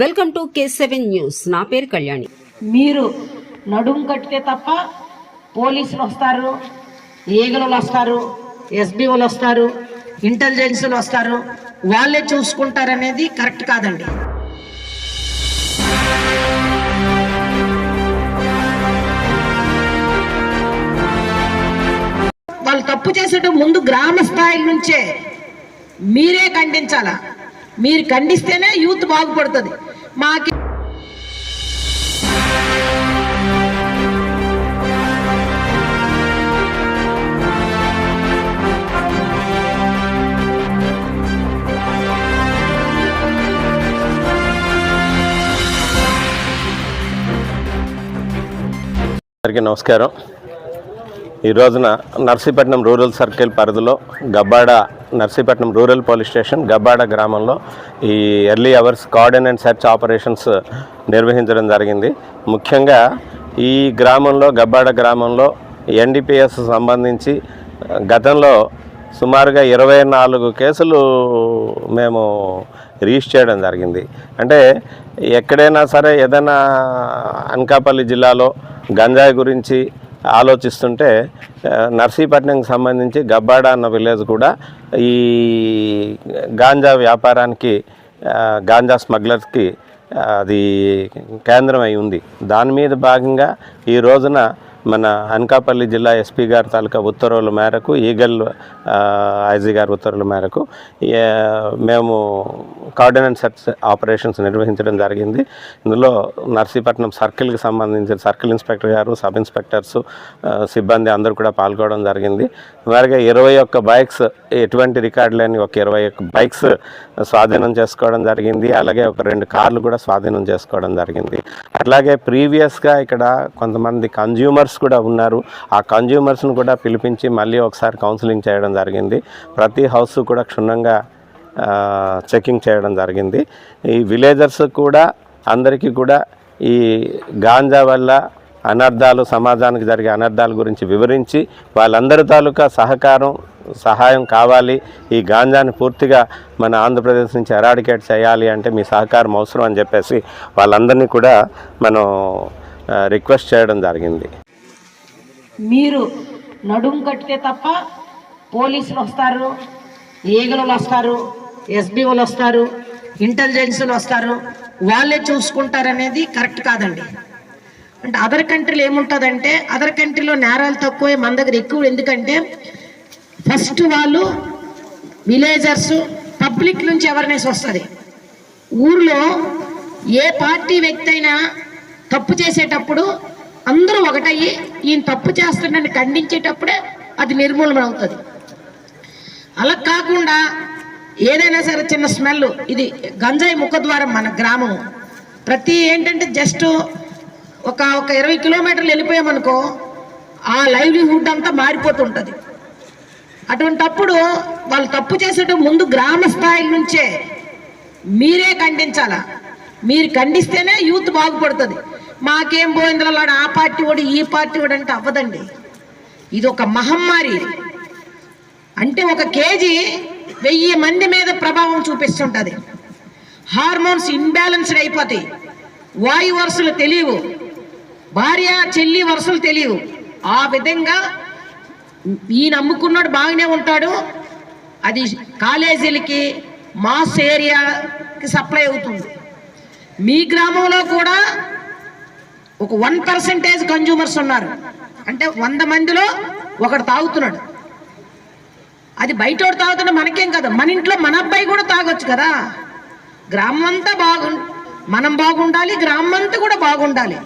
Welcome to K7 news. నా పేరు కళ్యాణి. మీరు నడుం కట్టితే తప్ప పోలీసులు వస్తారు, ఈగలు వస్తారు, ఎస్బీఓలు వస్తారు, ఇంటెలిజెన్స్లు వస్తారు, వాళ్ళే చూసుకుంటారనేది కరెక్ట్ కాదండి. వాళ్ళు తప్పు చేసేటప్పుడు ముందు గ్రామ స్థాయి నుంచే మీరే ఖండించాలా. మీరు ఖండిస్తేనే యూత్ బాగుపడుతుంది. మాకి నమస్కారం. ఈ రోజున నర్సీపట్నం రూరల్ సర్కిల్ పరిధిలో Narsipatnam rural police station Gabbada గ్రామంలో ఈ early hours cordon and search operations నిర్వహించడం జరిగింది. ముఖ్యంగా ఈ గబ్బాడ గ్రామంలో ఎన్డీపీఎస్ సంబంధించి గతంలో సుమారుగా 24 కేసులు మేము రిజిస్టర్ చేయడం జరిగింది. అంటే ఎక్కడైనా సరే ఏదైనా అనకాపల్లి జిల్లాలో గంజాయి గురించి ఆలోచిస్తుంటే నర్సీపట్నంకి సంబంధించి గబ్బాడ అన్న విలేజ్ కూడా ఈ గాంజా వ్యాపారానికి, గాంజా స్మగ్లర్స్కి అది కేంద్రం అయి ఉంది. దాని మీద భాగంగా ఈ రోజున మన అనకాపల్లి జిల్లా ఎస్పీ గారి తాలూకా ఉత్తర్వుల మేరకు, ఈగల్ ఐజీ గారి ఉత్తర్వుల మేరకు మేము కార్డన్ అండ్ సెర్చ్ ఆపరేషన్స్ నిర్వహించడం జరిగింది. ఇందులో నర్సీపట్నం సర్కిల్కి సంబంధించిన సర్కిల్ ఇన్స్పెక్టర్ గారు, సబ్ ఇన్స్పెక్టర్స్, సిబ్బంది అందరూ కూడా పాల్గొనడం జరిగింది. మరిగా 21 బైక్స్, ఎటువంటి రికార్డు లేని 21 బైక్స్ స్వాధీనం చేసుకోవడం జరిగింది. అలాగే 2 కార్లు కూడా స్వాధీనం చేసుకోవడం జరిగింది. అట్లాగే ప్రీవియస్గా ఇక్కడ కొంతమంది కన్జ్యూమర్స్ కూడా ఉన్నారు. ఆ కన్జ్యూమర్స్ను కూడా పిలిపించి మళ్ళీ ఒకసారి కౌన్సిలింగ్ చేయడం జరిగింది. ప్రతి హౌస్ కూడా క్షుణ్ణంగా చెకింగ్ చేయడం జరిగింది. ఈ విలేజర్స్ కూడా అందరికీ కూడా ఈ గాంజా వల్ల అనర్థాలు, సమాజానికి జరిగే అనర్థాల గురించి వివరించి వాళ్ళందరి తాలూకా సహాయం కావాలి. ఈ గాంజాని పూర్తిగా మన ఆంధ్రప్రదేశ్ నుంచి ఎరాడికేట్ చేయాలి అంటే మీ సహకారం అవసరం అని చెప్పేసి వాళ్ళందరినీ కూడా మనం రిక్వెస్ట్ చేయడం జరిగింది. మీరు నడుం కట్టితే తప్ప పోలీసులు వస్తారు, ఈగలు వస్తారు, ఎస్బీఓలు వస్తారు, ఇంటెలిజెన్స్లు వస్తారు, వాళ్ళే చూసుకుంటారనేది కరెక్ట్ కాదండి. అంటే అదర్ కంట్రీలో ఏముంటుందంటే, అదర్ కంట్రీలో నేరాలు తక్కువే, మన దగ్గర ఎక్కువ. ఎందుకంటే ఫస్ట్ వాళ్ళు విలేజర్స్, పబ్లిక్ నుంచి అవేర్నెస్ వస్తుంది. ఊర్లో ఏ పార్టీ వ్యక్తి అయినా తప్పు చేసేటప్పుడు అందరూ ఒకటయ్యి ఈయన తప్పు చేస్తున్నాడని ఖండించేటప్పుడే అది నిర్మూలన అవుతుంది. అలా కాకుండా ఏదైనా సరే చిన్న స్మెల్, ఇది గంజాయి ముఖద్వారం మన గ్రామం. ఏంటంటే జస్ట్ ఒక 20 కిలోమీటర్లు వెళ్ళిపోయామనుకో ఆ లైవ్లీహుడ్ అంతా మారిపోతుంటుంది. అటువంటప్పుడు వాళ్ళు తప్పు చేసేటప్పుడు ముందు గ్రామ స్థాయి నుంచే మీరే ఖండించాలా. మీరు ఖండిస్తేనే యూత్ బాగుపడుతుంది. మాకేం పోయిందిలాడు ఆ పార్టీ వాడు, ఈ పార్టీ వాడు అంటే అవ్వదండి. ఇది ఒక మహమ్మారి. అంటే 1 కేజీ 1000 మంది మీద ప్రభావం చూపిస్తుంటుంది. హార్మోన్స్ ఇన్బ్యాలెన్స్డ్ అయిపోతాయి. వాయు వరుసలు తెలియవు, భార్య చెల్లి వరుసలు తెలియవు. ఆ విధంగా ఈయన అమ్ముకున్నాడు బాగానే ఉంటాడు, అది కాలేజీలకి, మాస్ ఏరియాకి సప్లై అవుతుంది. మీ గ్రామంలో కూడా ఒక 1% కన్జ్యూమర్స్ ఉన్నారు. అంటే 100 మందిలో ఒకడు తాగుతున్నాడు. అది బయటోడు తాగుతున్నా మనకేం కదా, మన ఇంట్లో మన అబ్బాయి కూడా తాగొచ్చు కదా. గ్రామం అంతా మనం బాగుండాలి, గ్రామం అంతా కూడా బాగుండాలి.